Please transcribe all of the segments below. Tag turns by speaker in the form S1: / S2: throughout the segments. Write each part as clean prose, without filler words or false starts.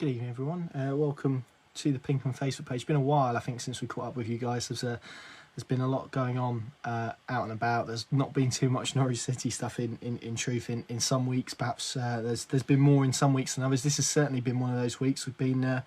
S1: Good evening, everyone. Welcome to the Pink and Facebook page. It's been a while, I think, since we caught up with you guys. There's been a lot going on out and about. There's not been too much Norwich City stuff in truth in some weeks. Perhaps there's been more in some weeks than others. This has certainly been one of those weeks. We've been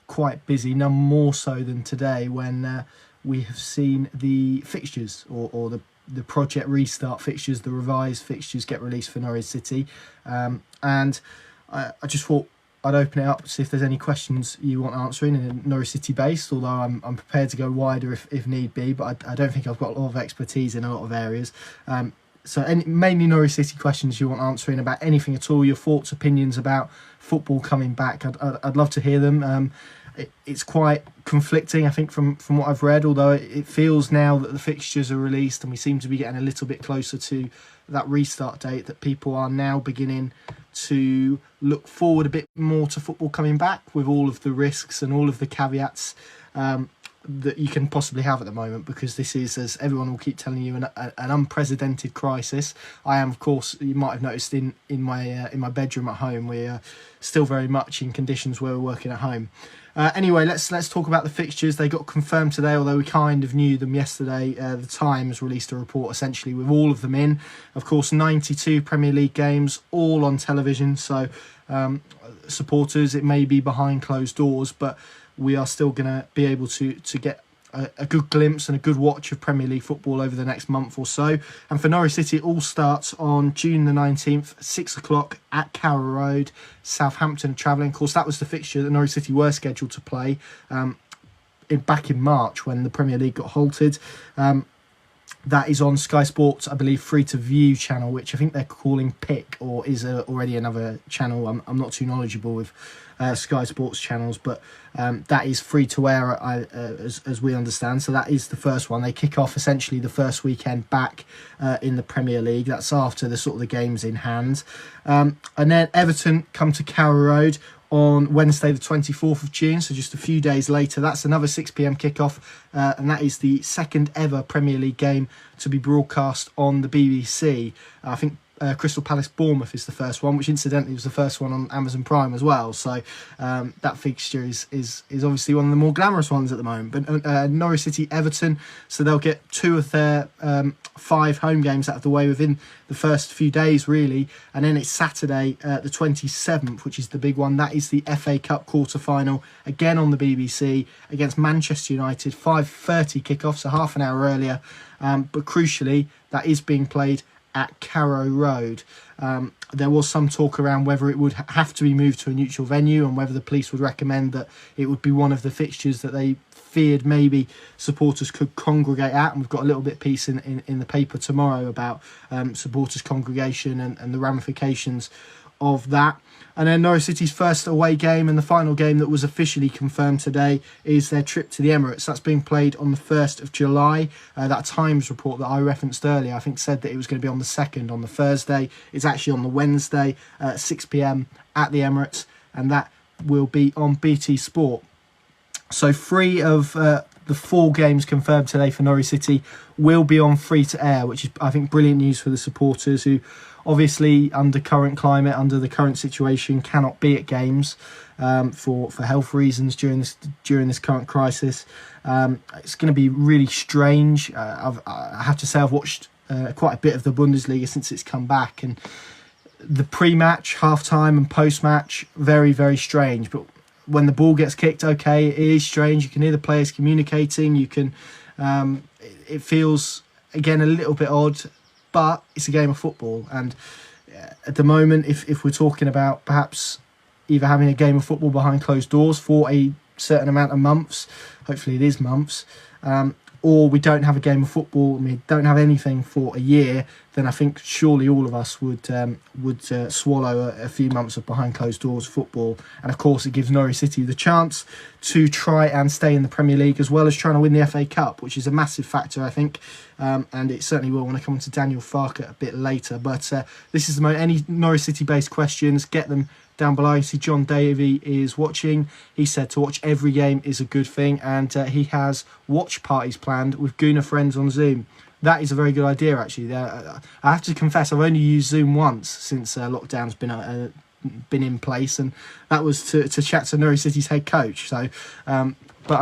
S1: quite busy, none more so than today when we have seen the fixtures or the project restart fixtures, the revised fixtures get released for Norwich City. And I just thought I'd open it up to see if there's any questions you want answering in Norwich City based, although I'm prepared to go wider if need be, but I don't think I've got a lot of expertise in a lot of areas. Mainly Norwich City questions you want answering about anything at all, your thoughts, opinions about football coming back. I'd love to hear them. It's quite conflicting, I think, from what I've read, although it feels now that the fixtures are released and we seem to be getting a little bit closer to that restart date, that people are now beginning to look forward a bit more to football coming back, with all of the risks and all of the caveats that you can possibly have at the moment, because this is, as everyone will keep telling you, an unprecedented crisis. I am, of course, you might have noticed in my bedroom at home, we're still very much in conditions where we're working at home. Anyway, let's talk about the fixtures. They got confirmed today, although we kind of knew them yesterday. The Times released a report essentially with all of them in. Of course, 92 Premier League games, all on television. So supporters, it may be behind closed doors, but we are still going to be able to get a good glimpse and a good watch of Premier League football over the next month or so. And for Norwich City, it all starts on June the 19th, 6 o'clock at Carrow Road. Southampton travelling. Of course, that was the fixture that Norwich City were scheduled to play back in March when the Premier League got halted. That is on Sky Sports, I believe, free-to-view channel, which I think they're calling Pick, or is already another channel. I'm not too knowledgeable with Sky Sports channels, but that is free-to-air as we understand. So that is the first one. They kick off essentially the first weekend back in the Premier League. That's after the sort of the games in hand. And then Everton come to Carrow Road on Wednesday the 24th of June, so just a few days later. That's another 6 p.m. kickoff, and that is the second ever Premier League game to be broadcast on the BBC. I think Crystal Palace Bournemouth is the first one, which incidentally was the first one on Amazon Prime as well. So that fixture is obviously one of the more glamorous ones at the moment. But Norwich City Everton, so they'll get two of their 5 home games out of the way within the first few days, really. And then it's Saturday the 27th, which is the big one. That is the FA Cup quarter-final, again on the BBC, against Manchester United. 5:30 kickoff, so half an hour earlier. But crucially, that is being played at Carrow Road. There was some talk around whether it would have to be moved to a neutral venue and whether the police would recommend that it would be one of the fixtures that they feared maybe supporters could congregate at. And we've got a little bit piece in the paper tomorrow about supporters congregation and the ramifications of that. And then Norwich City's first away game and the final game that was officially confirmed today is their trip to the Emirates. That's being played on the 1st of July. That Times report that I referenced earlier, I think, said that it was going to be on the 2nd, on the Thursday. It's actually on the Wednesday, 6 p.m. at the Emirates, and that will be on BT Sport. So 3 of the 4 games confirmed today for Norwich City will be on free-to-air, which is, I think, brilliant news for the supporters who obviously, under current climate, under the current situation, cannot be at games for health reasons during this current crisis. It's going to be really strange. I have to say I've watched quite a bit of the Bundesliga since it's come back, and the pre-match, half-time and post-match, very, very strange. But when the ball gets kicked, okay, it is strange. You can hear the players communicating. You can. It feels, again, a little bit odd, but it's a game of football. And at the moment, if we're talking about perhaps either having a game of football behind closed doors for a certain amount of months, hopefully it is months, or we don't have a game of football and we don't have anything for a year, then I think surely all of us would swallow a few months of behind closed doors football. And of course, it gives Norwich City the chance to try and stay in the Premier League, as well as trying to win the FA Cup, which is a massive factor, I think. And it certainly will when I come to Daniel Farkas a bit later. But this is the moment. Any Norwich City-based questions, get them down below. You see John Davey is watching. He said to watch every game is a good thing, and he has watch parties planned with Gooner friends on Zoom. That is a very good idea, actually. I have to confess, I've only used Zoom once since lockdown's been been in place, and that was to chat to Norwich City's head coach. So, but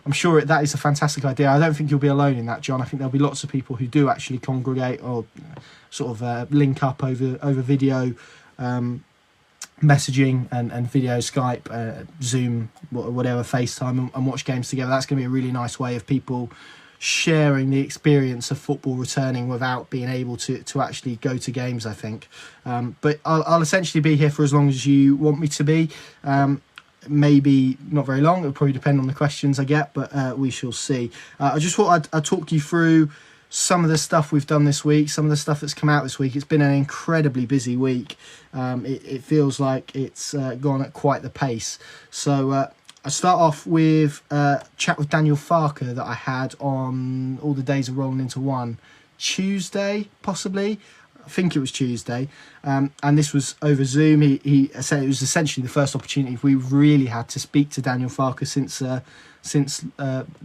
S1: I'm sure that is a fantastic idea. I don't think you'll be alone in that, John. I think there'll be lots of people who do actually congregate or sort of link up over video messaging and video, Skype, Zoom, whatever, FaceTime, and watch games together. That's going to be a really nice way of people sharing the experience of football returning without being able to actually go to games, I think. But I'll essentially be here for as long as you want me to be. Maybe not very long. It'll probably depend on the questions I get, but we shall see. I just thought I'd talk you through some of the stuff we've done this week, some of the stuff that's come out this week. It's been an incredibly busy week. It feels like it's gone at quite the pace. So I start off with a chat with Daniel Farkas that I had on All the Days Are Rolling Into One, Tuesday, possibly. I think it was Tuesday, and this was over Zoom. He said it was essentially the first opportunity we've really had to speak to Daniel Farkas since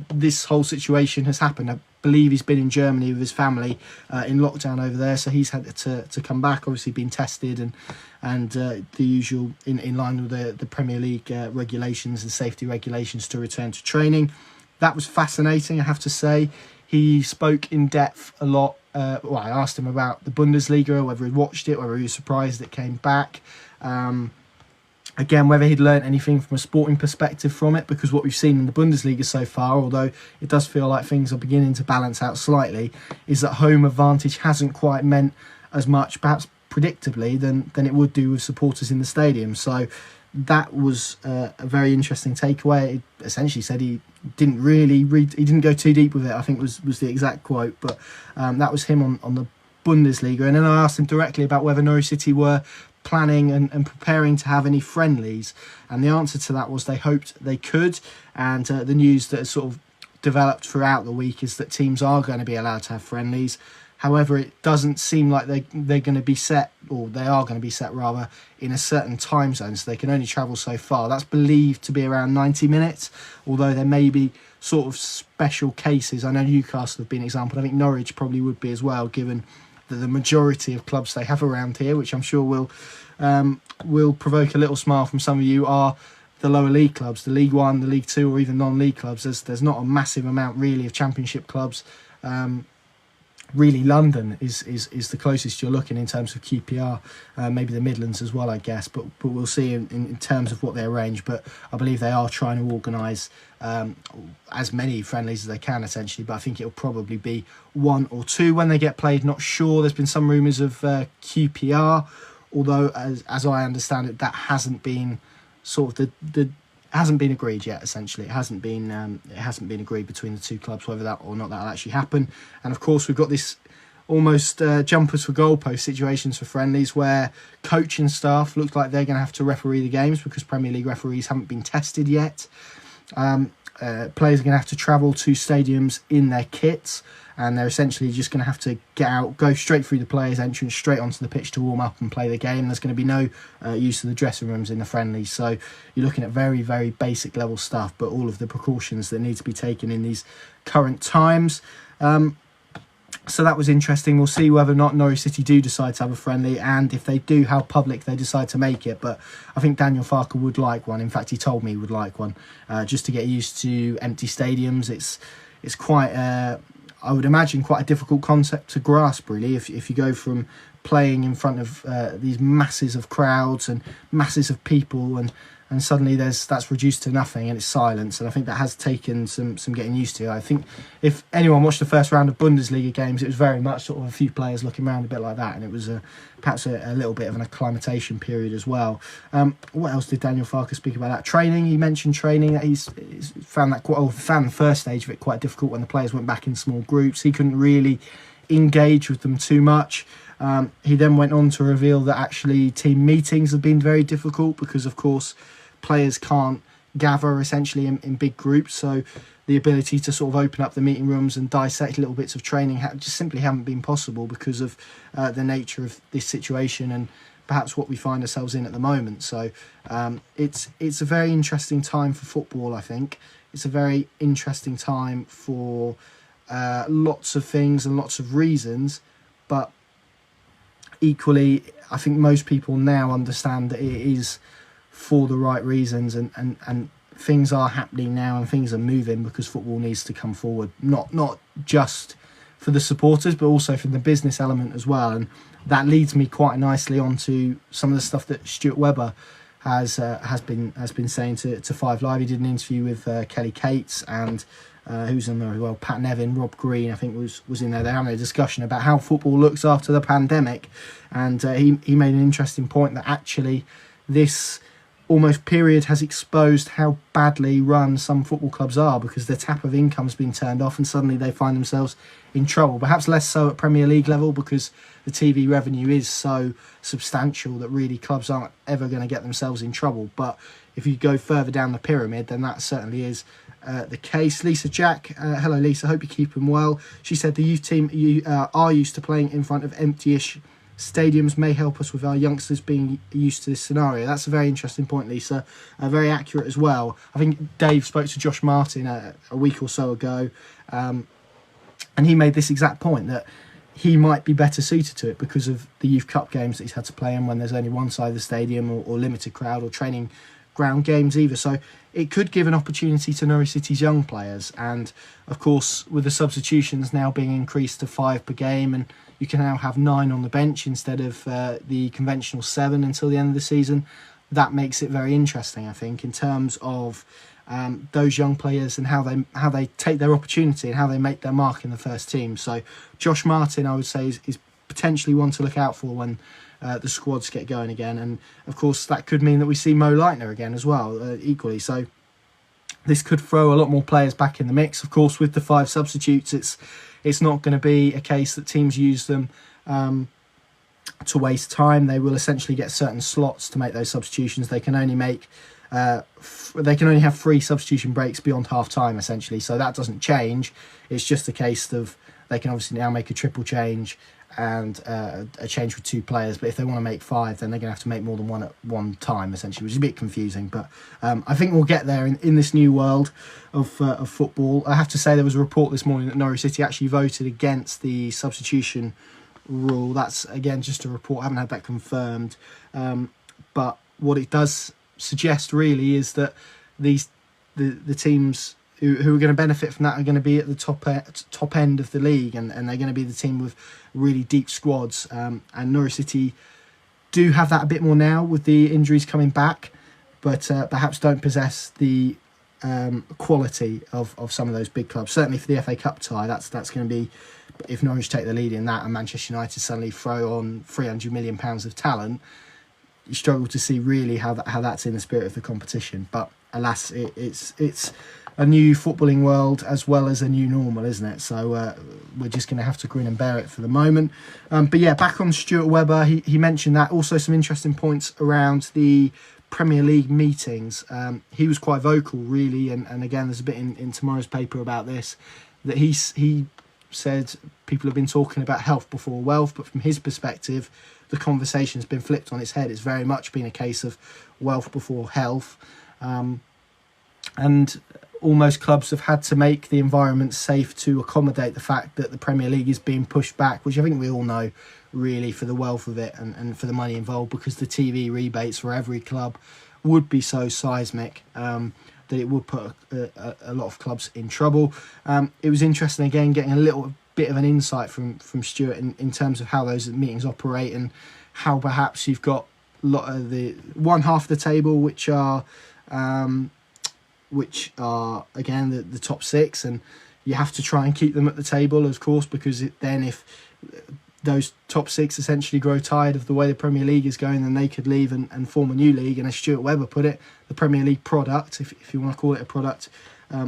S1: this whole situation has happened. I believe he's been in Germany with his family in lockdown over there, so he's had to come back, obviously been tested and the usual in line with the Premier League regulations and safety regulations to return to training. That was fascinating, I have to say. He spoke in depth a lot. I asked him about the Bundesliga, whether he'd watched it, whether he was surprised it came back. Again, whether he'd learnt anything from a sporting perspective from it, because what we've seen in the Bundesliga so far, although it does feel like things are beginning to balance out slightly, is that home advantage hasn't quite meant as much, perhaps predictably, than it would do with supporters in the stadium. So that was a very interesting takeaway. It essentially said he didn't go too deep with it, I think was the exact quote, but that was him on the Bundesliga. And then I asked him directly about whether Norwich City were planning and preparing to have any friendlies, and the answer to that was they hoped they could. And the news that has sort of developed throughout the week is that teams are going to be allowed to have friendlies. However, it doesn't seem like they're going to be set, or they are going to be set rather, in a certain time zone, so they can only travel so far. That's believed to be around 90 minutes, although there may be sort of special cases. I know Newcastle have been exampled. I think Norwich probably would be as well, given that the majority of clubs they have around here, which I'm sure will provoke a little smile from some of you, are the lower league clubs, the League One, the League Two, or even non-league clubs. There's not a massive amount really of Championship clubs. Really, London is the closest you're looking in terms of QPR, maybe the Midlands as well, I guess, but we'll see in terms of what they arrange. But I believe they are trying to organise as many friendlies as they can, essentially, but I think it'll probably be one or two when they get played. Not sure. There's been some rumours of QPR, although as I understand it, that hasn't been sort of the hasn't been agreed yet. Essentially, it hasn't been agreed between the two clubs whether that or not that'll actually happen. And of course, we've got this almost jumpers for goalpost situations for friendlies, where coaching staff looks like they're going to have to referee the games because Premier League referees haven't been tested yet. Players are going to have to travel to stadiums in their kits, and they're essentially just going to have to get out, go straight through the players' entrance, straight onto the pitch to warm up and play the game. There's going to be no use of the dressing rooms in the friendlies. So you're looking at very, very basic level stuff, but all of the precautions that need to be taken in these current times. So that was interesting. We'll see whether or not Norwich City do decide to have a friendly, and if they do, how public they decide to make it. But I think Daniel Farkas would like one. In fact, he told me he would like one, just to get used to empty stadiums. It's quite, I would imagine, quite a difficult concept to grasp, really, if you go from playing in front of these masses of crowds and masses of people, and suddenly that's reduced to nothing and it's silence. And I think that has taken some getting used to. I think if anyone watched the first round of Bundesliga games, it was very much sort of a few players looking around a bit like that, and it was perhaps a little bit of an acclimatation period as well. What else did Daniel Farkas speak about? That training, he mentioned training, that he's found the first stage of it quite difficult when the players went back in small groups. He couldn't really engage with them too much. He then went on to reveal that actually team meetings have been very difficult because, of course, players can't gather essentially in big groups, so the ability to sort of open up the meeting rooms and dissect little bits of training just simply haven't been possible because of the nature of this situation and perhaps what we find ourselves in at the moment. So it's a very interesting time for football, I think. It's a very interesting time for lots of things and lots of reasons, but equally, I think most people now understand that it is for the right reasons, and things are happening now and things are moving because football needs to come forward, not just for the supporters but also for the business element as well. And that leads me quite nicely onto some of the stuff that Stuart Webber has been saying to Five Live. He did an interview with Kelly Cates and who's in there as well, Pat Nevin, Rob Green I think was in there. They're having a discussion about how football looks after the pandemic, and he made an interesting point that actually this almost period has exposed how badly run some football clubs are, because their tap of income's been turned off and suddenly they find themselves in trouble. Perhaps less so at Premier League level because the TV revenue is so substantial that really clubs aren't ever going to get themselves in trouble. But if you go further down the pyramid, then that certainly is the case. Lisa Jack, hello Lisa, hope you're keeping well. She said the youth team are used to playing in front of empty-ish stadiums, may help us with our youngsters being used to this scenario. That's a very interesting point, Lisa. Very accurate as well. I think Dave spoke to Josh Martin a week or so ago, and he made this exact point, that he might be better suited to it because of the youth cup games that he's had to play in when there's only one side of the stadium, or limited crowd, or training ground games either. So it could give an opportunity to Norwich City's young players. And of course, with the substitutions now being increased to 5 per game, and you can now have 9 on the bench instead of the conventional 7 until the end of the season, that makes it very interesting, I think, in terms of those young players and how they take their opportunity and how they make their mark in the first team. So Josh Martin, I would say, is potentially one to look out for when the squads get going again. And of course that could mean that we see Mo Leitner again as well, equally. So this could throw a lot more players back in the mix. Of course, with the 5 substitutes, it's not going to be a case that teams use them to waste time. They will essentially get certain slots to make those substitutions. They can only make they can only have 3 substitution breaks beyond half time, essentially. So that doesn't change. It's just a case of they can obviously now make a triple change and a change with 2 players. But if they want to make 5, then they're going to have to make more than one at one time, essentially, which is a bit confusing. But I think we'll get there in this new world of football. I have to say, there was a report this morning that Norwich City actually voted against the substitution rule. That's, again, just a report. I haven't had that confirmed. But what it does suggest really is that the teams who are going to benefit from that are going to be at the top end of the league, and they're going to be the team with really deep squads. And Norwich City do have that a bit more now with the injuries coming back, but perhaps don't possess the quality of some of those big clubs. Certainly for the FA Cup tie, that's going to be, if Norwich take the lead in that and Manchester United suddenly throw on £300 million of talent, you struggle to see really how that's in the spirit of the competition. But alas, it's a new footballing world as well as a new normal, isn't it? So we're just going to have to grin and bear it for the moment. But yeah, back on Stuart Webber, he mentioned that. Also some interesting points around the Premier League meetings. He was quite vocal, really, and again, there's a bit in tomorrow's paper about this, that he said people have been talking about health before wealth, but from his perspective, the conversation has been flipped on its head. It's very much been a case of wealth before health. And almost clubs have had to make the environment safe to accommodate the fact that the Premier League is being pushed back, which I think we all know, really, for the wealth of it and for the money involved, because the TV rebates for every club would be so seismic that it would put a lot of clubs in trouble. It was interesting, again, getting a little bit of an insight from Stuart in terms of how those meetings operate, and how perhaps you've got a lot of the one half of the table which are again the top 6, and you have to try and keep them at the table, of course, because then if those top 6 essentially grow tired of the way the Premier League is going, then they could leave and form a new league. And as Stuart Webber put it, the Premier League product, if you want to call it a product,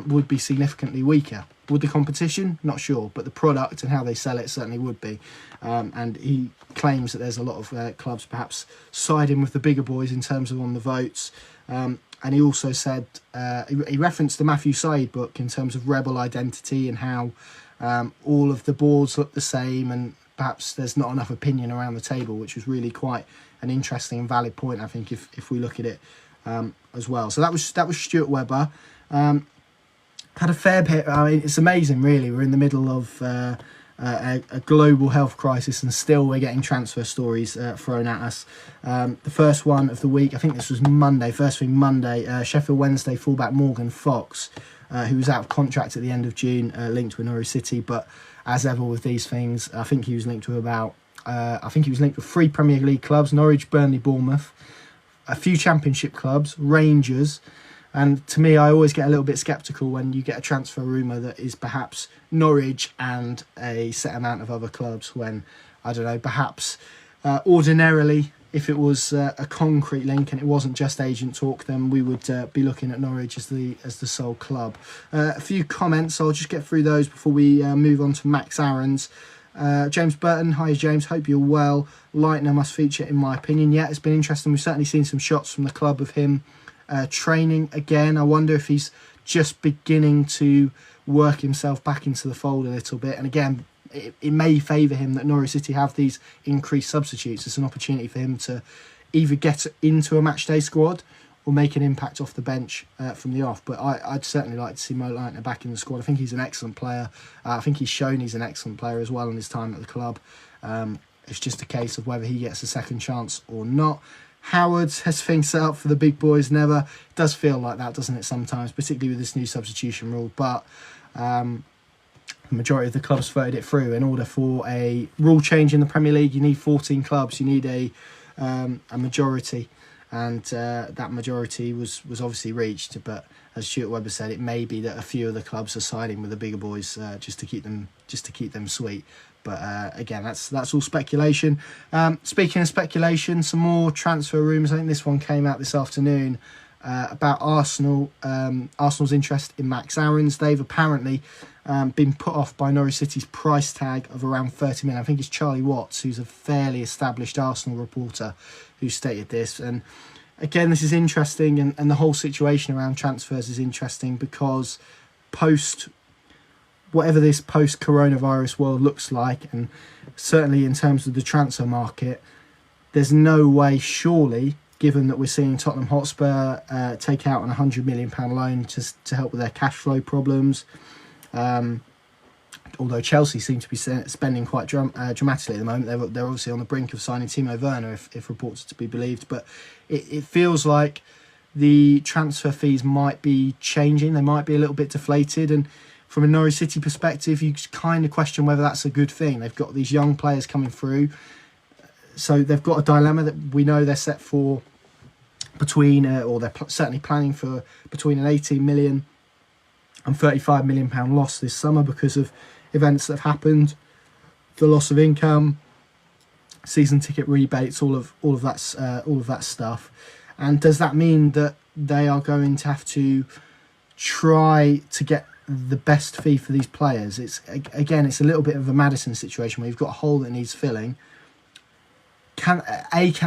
S1: would be significantly weaker. Would the competition? Not sure, but the product and how they sell it certainly would be. And he claims that there's a lot of clubs perhaps siding with the bigger boys in terms of on the votes. And he also said, he referenced the Matthew Said book in terms of rebel identity and how all of the boards look the same, and perhaps there's not enough opinion around the table, which was really quite an interesting and valid point, I think, if we look at it as well. So that was Stuart Webber. Had a fair bit. I mean, it's amazing, really. We're in the middle of a global health crisis, and still we're getting transfer stories thrown at us. The first one of the week, I think this was Monday, first thing Monday, Sheffield Wednesday fullback Morgan Fox, who was out of contract at the end of June, linked with Norwich City. But as ever with these things, I think he was linked with three Premier League clubs: Norwich, Burnley, Bournemouth, a few Championship clubs, Rangers. And to me, I always get a little bit sceptical when you get a transfer rumour that is perhaps Norwich and a set amount of other clubs, when, I don't know, perhaps ordinarily, if it was a concrete link and it wasn't just agent talk, then we would be looking at Norwich as the sole club. A few comments, I'll just get through those before we move on to Max Aaron's. James Burton, hi James, hope you're well. Leitner must feature in my opinion. Yeah, it's been interesting. We've certainly seen some shots from the club of him training again. I wonder if he's just beginning to work himself back into the fold a little bit. And again, it may favour him that Norwich City have these increased substitutes. It's an opportunity for him to either get into a matchday squad or make an impact off the bench from the off. But I'd certainly like to see Mo Leitner back in the squad. I think he's an excellent player. I think he's shown he's an excellent player as well in his time at the club. It's just a case of whether he gets a second chance or not. Howard has things set up for the big boys never. It does feel like that, doesn't it, sometimes, particularly with this new substitution rule. But the majority of the clubs voted it through. In order for a rule change in the Premier League, you need 14 clubs. You need a majority. And that majority was obviously reached. But as Stuart Webber said, it may be that a few of the clubs are siding with the bigger boys just to keep them sweet. But again, that's all speculation. Speaking of speculation, some more transfer rumours. I think this one came out this afternoon about Arsenal. Arsenal's interest in Max Aaron's. They've apparently been put off by Norwich City's price tag of around 30 million. I think it's Charlie Watts, who's a fairly established Arsenal reporter, who stated this. And again, this is interesting, and the whole situation around transfers is interesting because whatever this post-coronavirus world looks like, and certainly in terms of the transfer market, there's no way, surely, given that we're seeing Tottenham Hotspur take out an £100 million loan to help with their cash flow problems, although Chelsea seem to be spending quite dramatically at the moment. They're obviously on the brink of signing Timo Werner, if reports are to be believed, but it feels like the transfer fees might be changing. They might be a little bit deflated, and from a Norwich City perspective, you kind of question whether that's a good thing. They've got these young players coming through, so they've got a dilemma that we know they're set for between, or they're certainly planning for between an 18 million and £35 million loss this summer because of events that have happened, the loss of income, season ticket rebates, all of that stuff. And does that mean that they are going to have to try to get the best fee for these players? It's a little bit of a Maddison situation where you've got a hole that needs filling. Can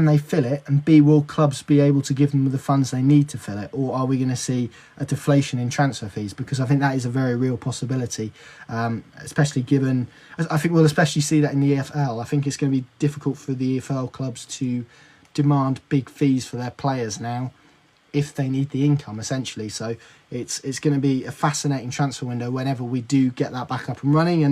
S1: they fill it, and B, will clubs be able to give them the funds they need to fill it, or are we going to see a deflation in transfer fees? Because I think that is a very real possibility, especially given, I think we'll especially see that in the EFL. I think it's going to be difficult for the EFL clubs to demand big fees for their players now if they need the income, essentially. So it's going to be a fascinating transfer window whenever we do get that back up and running.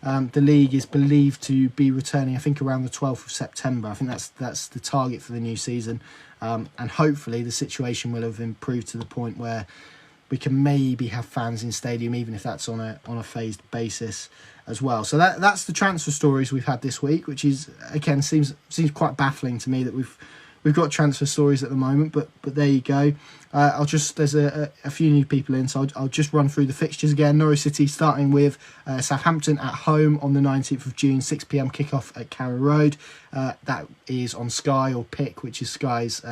S1: And the league is believed to be returning, I think, around the 12th of September. I think that's the target for the new season. And hopefully the situation will have improved to the point where we can maybe have fans in stadium, even if that's on a phased basis as well. So that's the transfer stories we've had this week, which is, again, seems quite baffling to me that we've got transfer stories at the moment, but there you go. There's a few new people in, so I'll just run through the fixtures again. Norwich City starting with Southampton at home on the 19th of June, 6 p.m. kickoff at Carrow Road. That is on Sky, or Pick, which is Sky's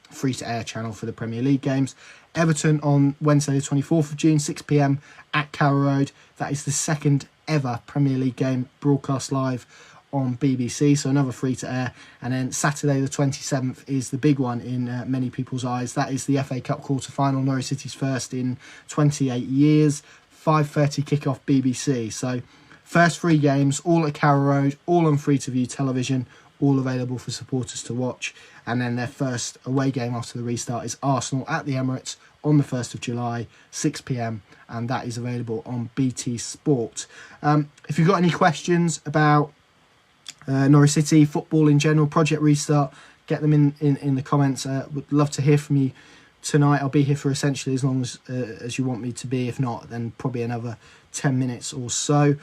S1: free-to-air channel for the Premier League games. Everton on Wednesday the 24th of June, 6 p.m. at Carrow Road. That is the second ever Premier League game broadcast live on BBC, so another free to air. And then Saturday the 27th is the big one in many people's eyes. That is the FA Cup quarter final, Norwich City's first in 28 years. 5:30 kickoff BBC. So first three games, all at Carrow Road, all on free to view television, all available for supporters to watch. And then their first away game after the restart is Arsenal at the Emirates on the 1st of July, 6 p.m, and that is available on BT Sport. If you've got any questions about Norwich City, football in general, Project Restart, get them in the comments. Would love to hear from you tonight. I'll be here for essentially as long as you want me to be. If not, then probably another 10 minutes or so.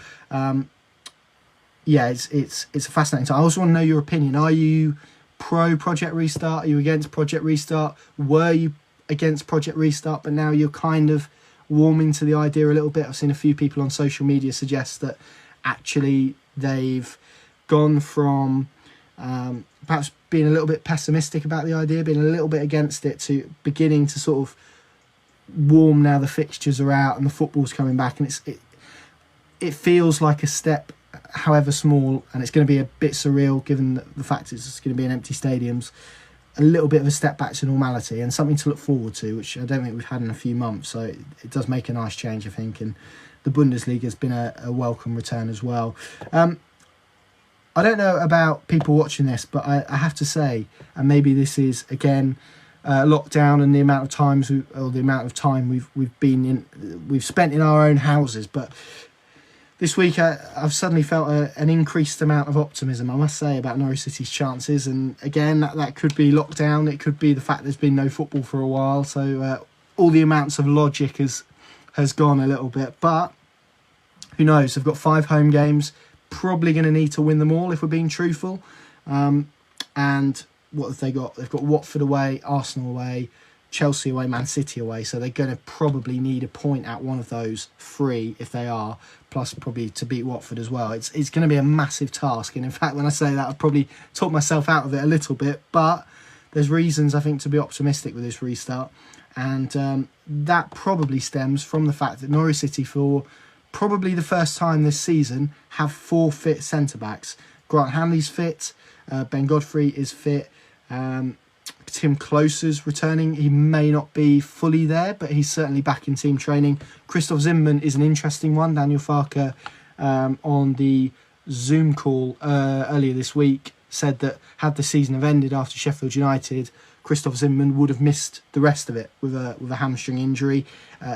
S1: Yeah, it's a fascinating time. I also want to know your opinion. Are you pro Project Restart? Are you against Project Restart? Were you against Project Restart, but now you're kind of warming to the idea a little bit? I've seen a few people on social media suggest that actually they've gone from perhaps being a little bit pessimistic about the idea, being a little bit against it, to beginning to sort of warm now the fixtures are out and the football's coming back, and it feels like a step, however small, and it's going to be a bit surreal given the fact it's going to be in empty stadiums, a little bit of a step back to normality and something to look forward to, which I don't think we've had in a few months. So it does make a nice change, I think, and the Bundesliga has been a welcome return as well. I don't know about people watching this, but I have to say, and maybe this is again lockdown and the amount of time we've spent in our own houses, but this week I've suddenly felt an increased amount of optimism, I must say, about Norwich City's chances. And again, that could be lockdown, it could be the fact there's been no football for a while, so all the amounts of logic has gone a little bit. But who knows? They've got 5 home games, probably going to need to win them all if we're being truthful. And what have they got? They've got Watford away, Arsenal away, Chelsea away, Man City away, so they're going to probably need a point at one of those 3 if they are, plus probably to beat Watford as well. It's going to be a massive task, and in fact, when I say that, I've probably talked myself out of it a little bit, but there's reasons, I think, to be optimistic with this restart, and that probably stems from the fact that Norwich City, for probably the first time this season, have 4 fit centre-backs. Grant Hanley's fit, Ben Godfrey is fit, Tim Closer's returning. He may not be fully there, but he's certainly back in team training. Christoph Zimmermann is an interesting one. Daniel Farkas on the Zoom call earlier this week said that had the season have ended after Sheffield United, Christoph Zimmermann would have missed the rest of it with a hamstring injury.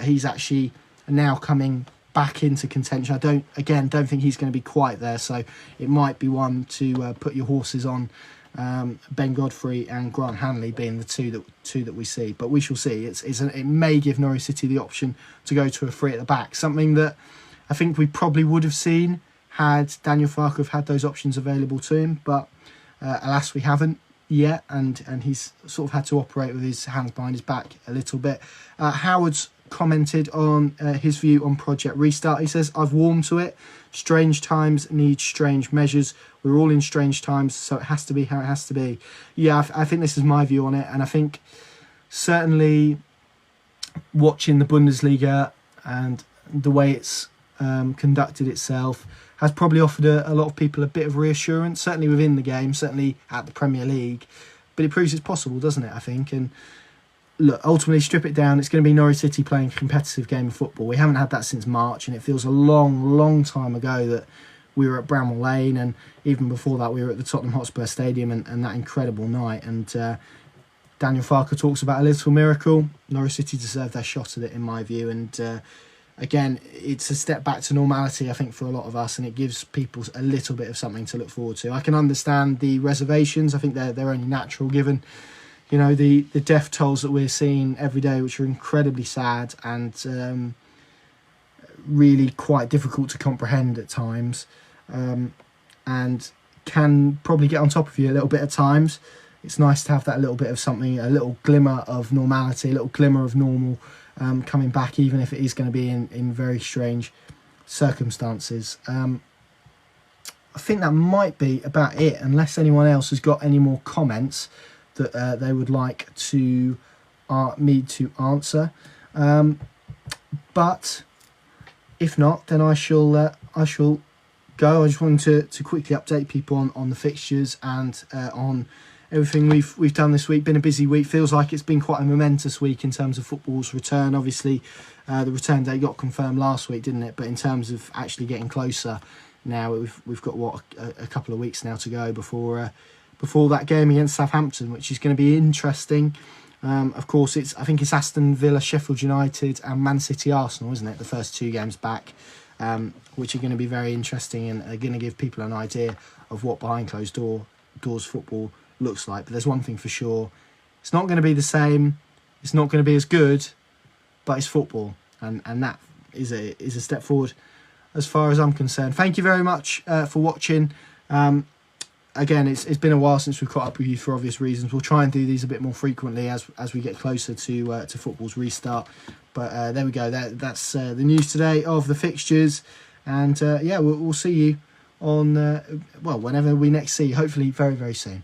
S1: He's actually now coming back into contention. I don't think he's going to be quite there, so it might be one to put your horses on. Ben Godfrey and Grant Hanley being the two that we see, but we shall see. It may give Norwich City the option to go to a 3 at the back, something that I think we probably would have seen had Daniel Farkas had those options available to him, but alas, we haven't yet, and he's sort of had to operate with his hands behind his back a little bit. Howard's commented on his view on Project Restart. He says, "I've warmed to it. Strange times need strange measures. We're all in strange times, so it has to be how it has to be." Yeah, I think this is my view on it, and I think certainly watching the Bundesliga and the way it's conducted itself has probably offered a lot of people a bit of reassurance, certainly within the game, certainly at the Premier League, but it proves it's possible, doesn't it, I think? And look, ultimately, strip it down, it's going to be Norwich City playing a competitive game of football. We haven't had that since March, and it feels a long, long time ago that we were at Bramall Lane, and even before that we were at the Tottenham Hotspur Stadium and that incredible night. And Daniel Farkas talks about a little miracle. Norwich City deserve their shot at it, in my view, and again, it's a step back to normality, I think, for a lot of us, and it gives people a little bit of something to look forward to. I can understand the reservations. I think they're only natural, given the death tolls that we're seeing every day, which are incredibly sad and really quite difficult to comprehend at times, and can probably get on top of you a little bit at times. It's nice to have that little bit of something, a little glimmer of normality, a little glimmer of normal coming back, even if it is going to be in very strange circumstances. I think that might be about it, unless anyone else has got any more comments that they would like to me to answer. But if not, then I shall go. I just wanted to quickly update people on the fixtures and on everything we've done this week. Been a busy week. Feels like it's been quite a momentous week in terms of football's return. Obviously, the return date got confirmed last week, didn't it? But in terms of actually getting closer, now we've got a couple of weeks now to go before before that game against Southampton, which is going to be interesting. Of course, I think it's Aston Villa, Sheffield United and Man City Arsenal, isn't it? The first 2 games back, which are going to be very interesting and are going to give people an idea of what behind closed doors football looks like. But there's one thing for sure, it's not going to be the same, it's not going to be as good, but it's football, and that is a step forward as far as I'm concerned. Thank you very much for watching. Again, it's been a while since we've caught up with you for obvious reasons. We'll try and do these a bit more frequently as we get closer to football's restart. But there we go. That's the news today of the fixtures. And yeah, we'll see you on, well, whenever we next see you, hopefully very, very soon.